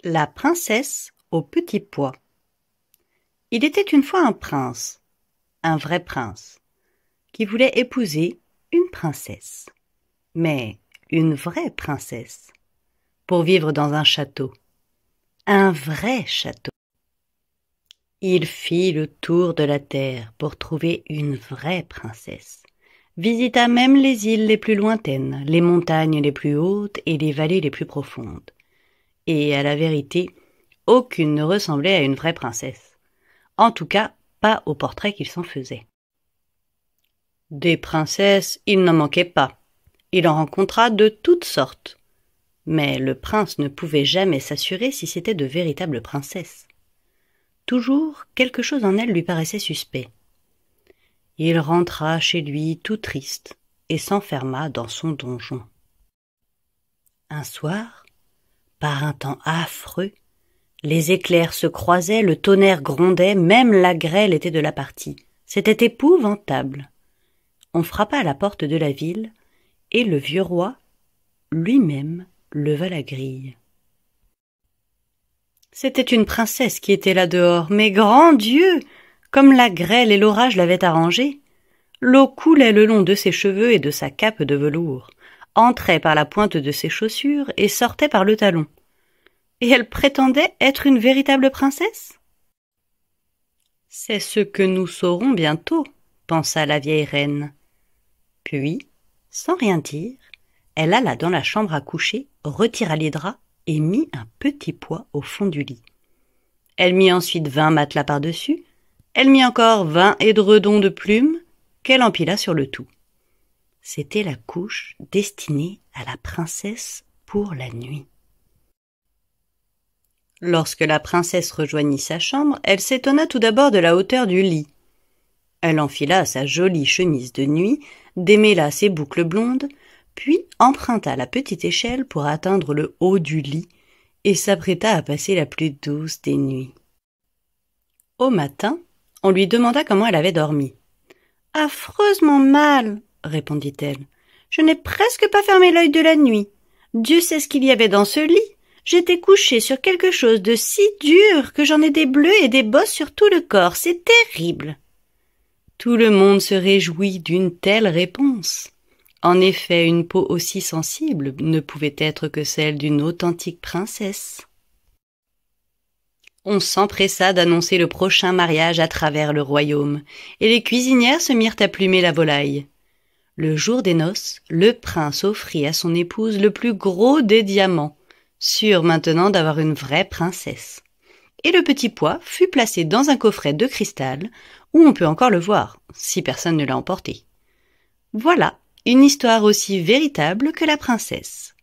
La princesse au petit pois. Il était une fois un prince, un vrai prince, qui voulait épouser une princesse, mais une vraie princesse, pour vivre dans un château, un vrai château. Il fit le tour de la terre pour trouver une vraie princesse, visita même les îles les plus lointaines, les montagnes les plus hautes et les vallées les plus profondes. Et à la vérité, aucune ne ressemblait à une vraie princesse. En tout cas, pas au portrait qu'il s'en faisait. Des princesses, il n'en manquait pas. Il en rencontra de toutes sortes. Mais le prince ne pouvait jamais s'assurer si c'était de véritables princesses. Toujours, quelque chose en elles lui paraissait suspect. Il rentra chez lui tout triste et s'enferma dans son donjon. Un soir, par un temps affreux, les éclairs se croisaient, le tonnerre grondait, même la grêle était de la partie. C'était épouvantable. On frappa à la porte de la ville, et le vieux roi, lui-même, leva la grille. C'était une princesse qui était là dehors, mais grand Dieu! Comme la grêle et l'orage l'avaient arrangée. L'eau coulait le long de ses cheveux et de sa cape de velours, entrait par la pointe de ses chaussures et sortait par le talon. Et elle prétendait être une véritable princesse? C'est ce que nous saurons bientôt, pensa la vieille reine. Puis, sans rien dire, elle alla dans la chambre à coucher, retira les draps et mit un petit pois au fond du lit. Elle mit ensuite 20 matelas par-dessus, elle mit encore 20 édredons de plumes qu'elle empila sur le tout. C'était la couche destinée à la princesse pour la nuit. Lorsque la princesse rejoignit sa chambre, elle s'étonna tout d'abord de la hauteur du lit. Elle enfila sa jolie chemise de nuit, démêla ses boucles blondes, puis emprunta la petite échelle pour atteindre le haut du lit et s'apprêta à passer la plus douce des nuits. Au matin, on lui demanda comment elle avait dormi. « Affreusement mal, répondit-elle. Je n'ai presque pas fermé l'œil de la nuit. Dieu sait ce qu'il y avait dans ce lit. J'étais couchée sur quelque chose de si dur que j'en ai des bleus et des bosses sur tout le corps. C'est terrible. » Tout le monde se réjouit d'une telle réponse. En effet, une peau aussi sensible ne pouvait être que celle d'une authentique princesse. On s'empressa d'annoncer le prochain mariage à travers le royaume, et les cuisinières se mirent à plumer la volaille. Le jour des noces, le prince offrit à son épouse le plus gros des diamants, sûr maintenant d'avoir une vraie princesse. Et le petit pois fut placé dans un coffret de cristal, où on peut encore le voir, si personne ne l'a emporté. Voilà, une histoire aussi véritable que la princesse.